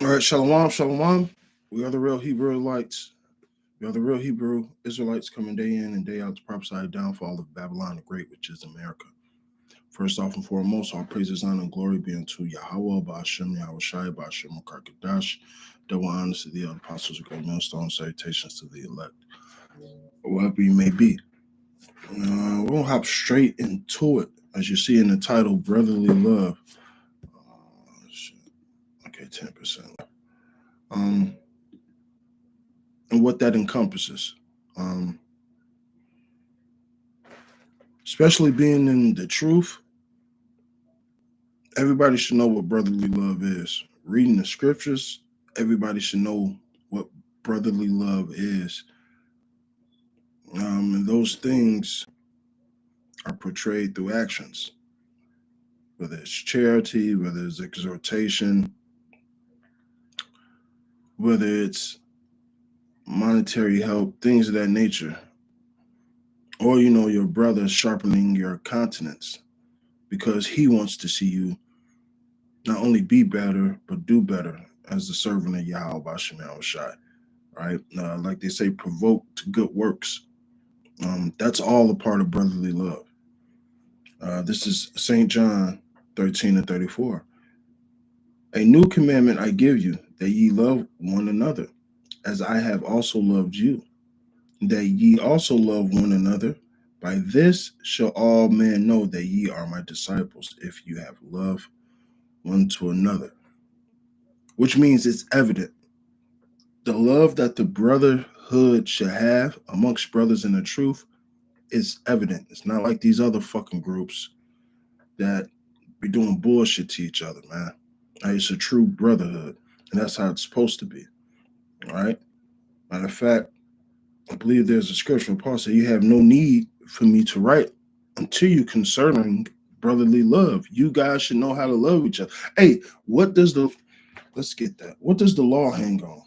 All right, shalom, shalom. We are the real Hebrew Israelites. We are the real Hebrew Israelites coming day in and day out to prophesy the downfall of Babylon the Great, which is America. First off and foremost, all praises, honor, and glory be unto Yahweh, Ba'ashem, Yahweh Shai, Ba'ashem, Karkadash. Double honors to the other apostles of great millstone, salutations to the elect, whoever you may be. We'll hop straight into it. As you see in the title, Brotherly Love. Shit. Okay, 10%. Um, and what that encompasses. Um, Especially being in the truth, everybody should know what brotherly love is. Reading the scriptures, everybody should know what brotherly love is. And those things are portrayed through actions, whether it's charity, whether it's exhortation, whether it's monetary help, things of that nature. Or, your brother sharpening your countenance because he wants to see you not only be better, but do better as the servant of Yahweh Bashem Shai. Right? Like they say, provoke to good works. That's all a part of brotherly love. This is St. John 13 and 34. A new commandment I give you, that ye love one another, as I have also loved you, that ye also love one another. By this shall all men know that ye are my disciples, if you have love one to another. Which means it's evident. The love that the brotherhood should have amongst brothers in the truth is evident. It's not like these other fucking groups that be doing bullshit to each other, man. It's a true brotherhood, and that's how it's supposed to be. All right. Matter of fact, I believe there's a scripture Paul said, "You have no need for me to write unto you concerning brotherly love. You guys should know how to love each other." Hey, what does the let's get that? What does the law hang on?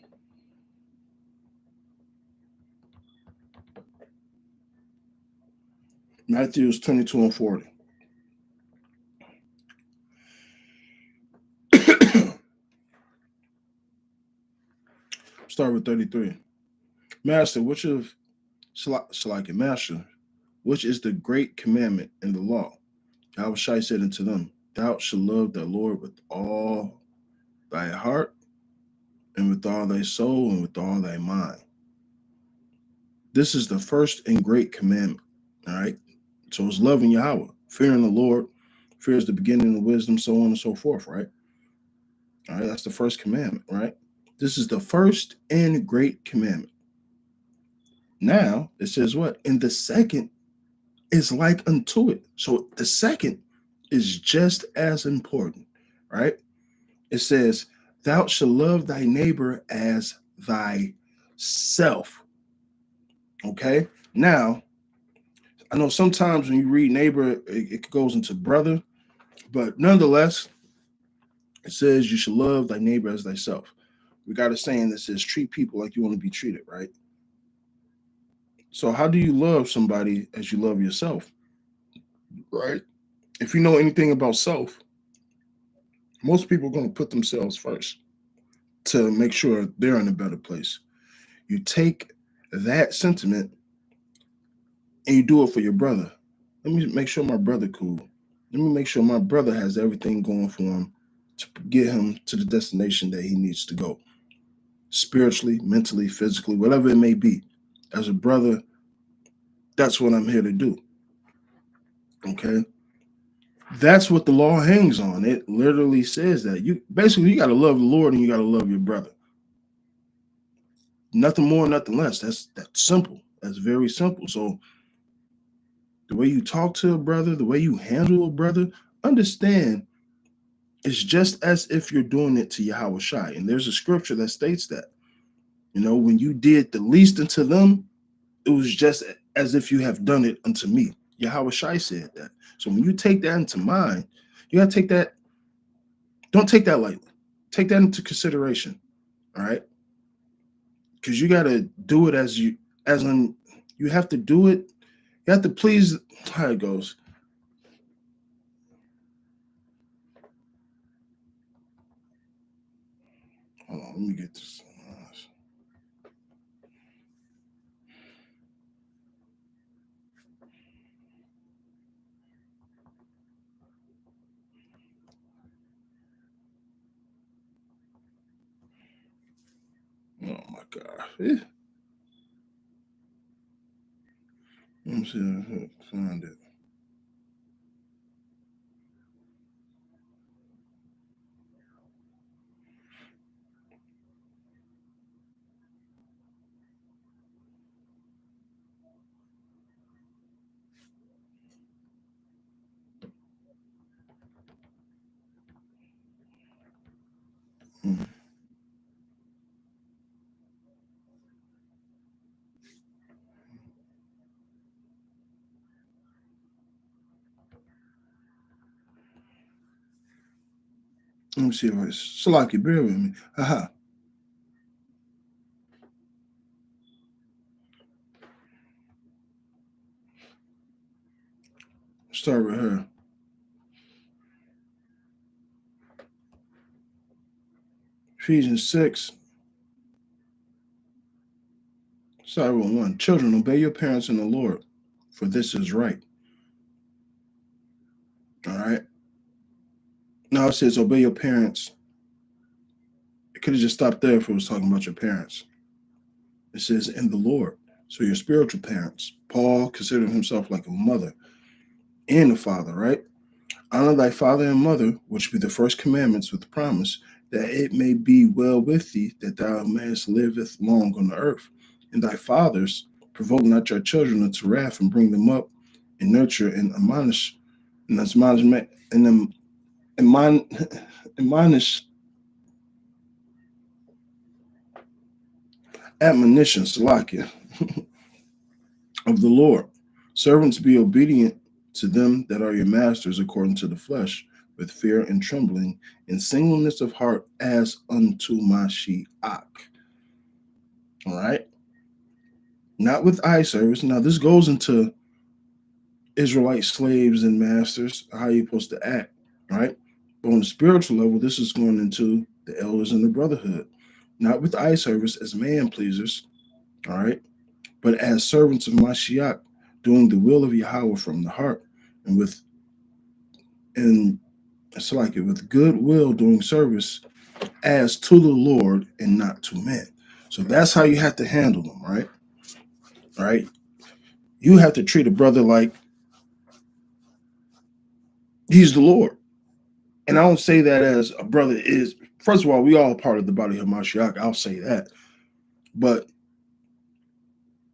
Matthew 22 and 40. Start with 33. Master, which of Shalaki, Master, which is the great commandment in the law? Yahushua said unto them, Thou shalt love the Lord with all thy heart, and with all thy soul, and with all thy mind. This is the first and great commandment. All right. So it's loving Yahweh, fearing the Lord, fear is the beginning of wisdom, so on and so forth, right? All right, that's the first commandment, right? This is the first and great commandment. Now it says what? And the second is like unto it. So the second is just as important, right? It says, Thou shalt love thy neighbor as thyself. Okay. Now, I know sometimes when you read neighbor, it goes into brother, but nonetheless, it says you should love thy neighbor as thyself. We got a saying that says treat people like you want to be treated, right? So how do you love somebody as you love yourself? Right? If you know anything about self, most people are going to put themselves first to make sure they're in a better place. You take that sentiment and you do it for your brother. Let me make sure my brother cool. Let me make sure my brother has everything going for him to get him to the destination that he needs to go. Spiritually, mentally, physically, whatever it may be. As a brother, that's what I'm here to do. Okay? That's what the law hangs on. It literally says that. You got to love the Lord and you got to love your brother. Nothing more, nothing less. That's simple. That's very simple. So the way you talk to a brother, the way you handle a brother, understand it's just as if you're doing it to Yahweh Shai. And there's a scripture that states that. When you did the least unto them, it was just as if you have done it unto me. Yahweh Shai said that. So when you take that into mind, you got to take that, don't take that lightly. Take that into consideration. All right. Because you got to do it you have to do it. You have to please, how it goes. Let me get this. Oh my God. Let me see if I can find it. Hmm. Let me see if it's Salaki, bear with me. Haha. Start with her. Ephesians 6. Start with 1. Children, obey your parents in the Lord, for this is right. All right. Now it says obey your parents. It could have just stopped there if it was talking about your parents. It says in the Lord. So your spiritual parents. Paul considered himself like a mother and a father, right? Honor thy father and mother, which be the first commandments with the promise, that it may be well with thee, that thou mayest liveth long on the earth. And thy fathers provoke not your children unto wrath, and bring them up and nurture and admonish, and admonishment and them admonish admonitions, Salakia, of the Lord. Servants, be obedient to them that are your masters according to the flesh, with fear and trembling, in singleness of heart, as unto Mashiach. All right? Not with eye service. Now, this goes into Israelite slaves and masters, how you're supposed to act, right? But on the spiritual level, this is going into the elders and the brotherhood. Not with eye service as man pleasers, all right? But as servants of Mashiach, doing the will of Yahweh from the heart, and it's like it with good will doing service as to the Lord and not to men. So that's how you have to handle them, right? All right. You have to treat a brother like he's the Lord. And I don't say that as a brother is, first of all, we all part of the body of Mashiach. I'll say that. But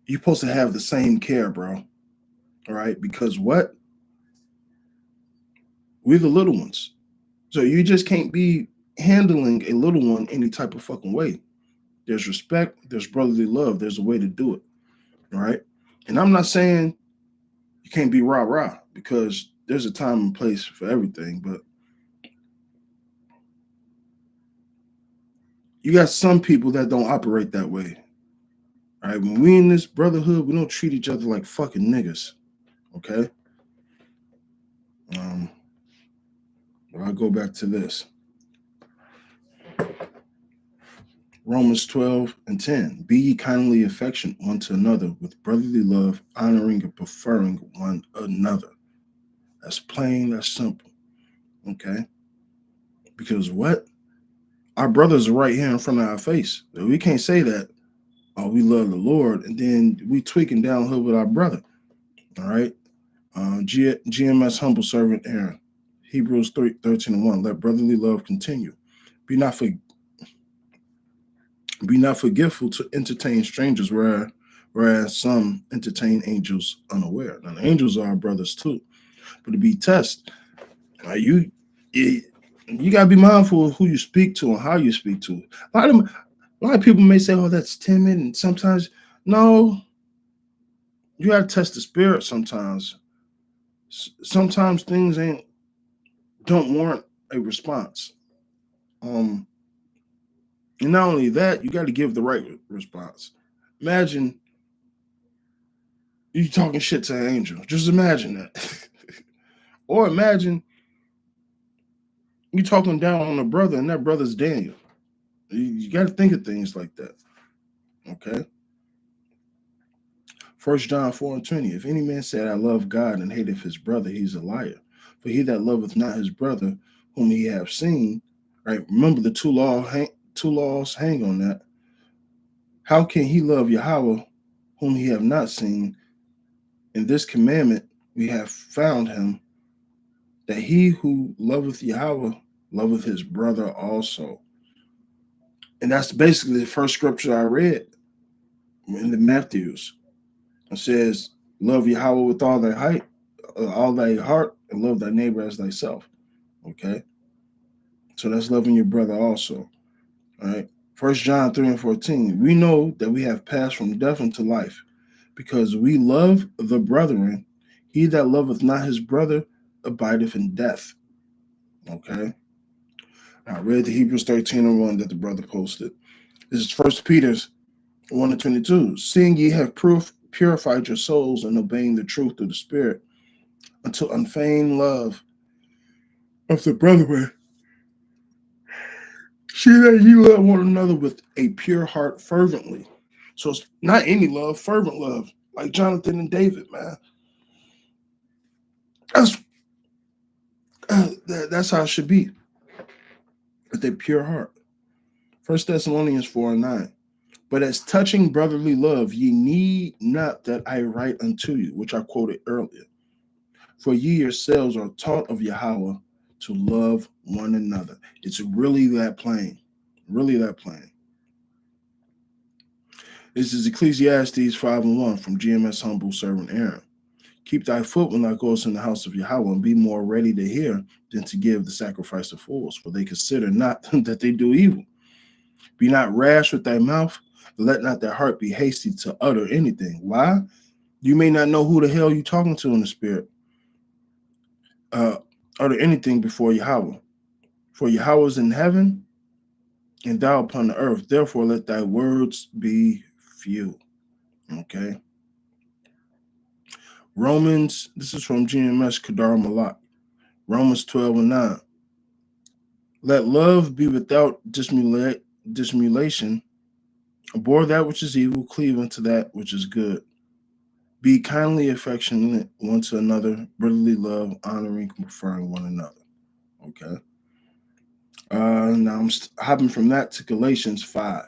you're supposed to have the same care, bro. All right. Because what? We're the little ones. So you just can't be handling a little one any type of fucking way. There's respect, there's brotherly love, there's a way to do it. All right. And I'm not saying you can't be rah-rah, because there's a time and place for everything, but you got some people that don't operate that way. All right. When we in this brotherhood, we don't treat each other like fucking niggas. Okay. I'll go back to this. Romans 12:10. Be ye kindly affectionate one to another with brotherly love, honoring and preferring one another. That's plain, that's simple. Okay. Because what? Our brothers are right here in front of our face. We can't say that, oh, we love the Lord, and then we tweaking downhill with our brother. All right. GMS humble servant Aaron. Hebrews 13:1. Let brotherly love continue. Be not forgetful to entertain strangers, whereas some entertain angels unaware. Now the angels are our brothers too. But to be tested, you gotta be mindful of who you speak to and how you speak to. A lot of people may say, "Oh, that's timid," and sometimes no. You gotta test the spirit sometimes. Sometimes things don't warrant a response. And not only that, you got to give the right response. Imagine you talking shit to an angel. Just imagine that. Or imagine you talking down on a brother, and that brother's Daniel. You got to think of things like that. Okay. 1 John 4:20. If any man said, I love God and hateth his brother, he's a liar. For he that loveth not his brother, whom he have seen, right? Remember the two laws hang on that. How can he love Yahweh, whom he have not seen? In this commandment we have found him, that he who loveth Yahweh loveth his brother also. And that's basically the first scripture I read in the Matthews. It says, love Yahweh with all thy heart, and love thy neighbor as thyself. Okay. So that's loving your brother also. All right. 1 John 3:14. We know that we have passed from death into life, because we love the brethren. He that loveth not his brother abideth in death. Okay. I read the Hebrews 13:1 that the brother posted. This is 1 Peter 1:22. Seeing ye have purified your souls in obeying the truth through the Spirit, unto unfeigned love of the brethren. See that ye love one another with a pure heart fervently. So it's not any love, fervent love, like Jonathan and David, man. That's how it should be, with a pure heart. 1 Thessalonians 4:9. But as touching brotherly love, ye need not that I write unto you, which I quoted earlier. For ye yourselves are taught of Yahweh to love one another. It's really that plain. Really that plain. This is Ecclesiastes 5:1 from GMS Humble Servant Aaron. Keep thy foot when thou goest in the house of Yahweh, and be more ready to hear than to give the sacrifice of fools, for they consider not that they do evil. Be not rash with thy mouth, let not thy heart be hasty to utter anything. Why? You may not know who the hell you're talking to in the spirit. Utter anything before Yahweh. For Yahweh is in heaven, and thou upon the earth. Therefore, let thy words be few. Okay. Romans, this is from GMS Kedar Malak. Romans 12:9. Let love be without dissimulation. Abhor that which is evil, cleave unto that which is good. Be kindly affectionate one to another, brotherly love, honoring, preferring one another. Okay. Now I'm hopping from that to Galatians 5.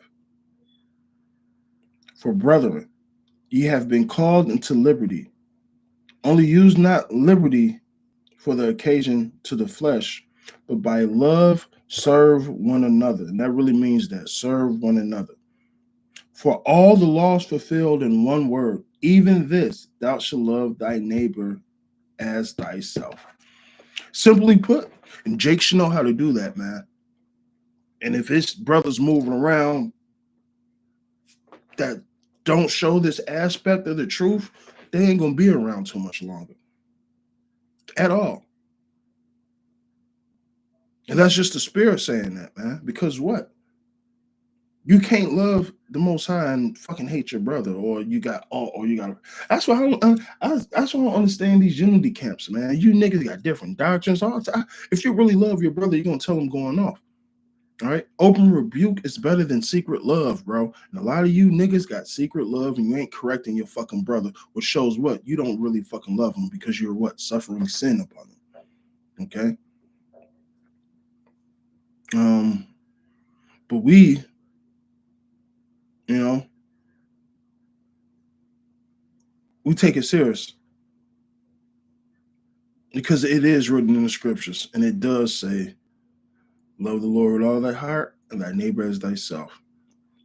For brethren, ye have been called into liberty. Only use not liberty for the occasion to the flesh, but by love serve one another. And that really means that serve one another. For all the laws fulfilled in one word, even this, thou shalt love thy neighbor as thyself. Simply put, and Jake should know how to do that, man. And if his brothers moving around that don't show this aspect of the truth, they ain't gonna be around too much longer. At all. And that's just the spirit saying that, man. Because what? You can't love the Most High and fucking hate your brother, or you got. That's why that's why I don't understand these unity camps, man. You niggas got different doctrines. All the time. If you really love your brother, you're gonna tell him going off. All right, open rebuke is better than secret love, bro. And a lot of you niggas got secret love, and you ain't correcting your fucking brother, which shows what you don't really fucking love him, because you're what, suffering sin upon him. Okay. But we, we take it serious, because it is written in the scriptures, and it does say, love the Lord with all thy heart and thy neighbor as thyself.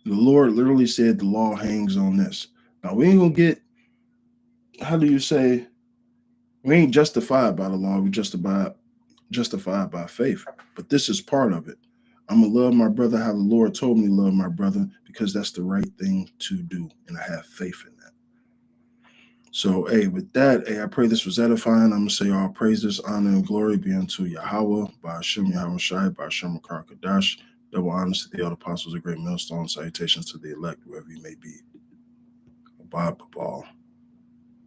The Lord literally said the law hangs on this. Now, we ain't gonna get, how do you say, we ain't justified by the law, we justified by faith. But this is part of it. I'm gonna love my brother how the Lord told me to love my brother, because that's the right thing to do, and I have faith in that. So, hey, with that, hey, I pray this was edifying. I'm gonna say all praises, honor, and glory be unto Yahweh, by Hashem Yahweh Shai, by Hashem Makar Kadash. Double honors to the other apostles, a great millstone. Salutations to the elect, wherever you may be. Bye, bye.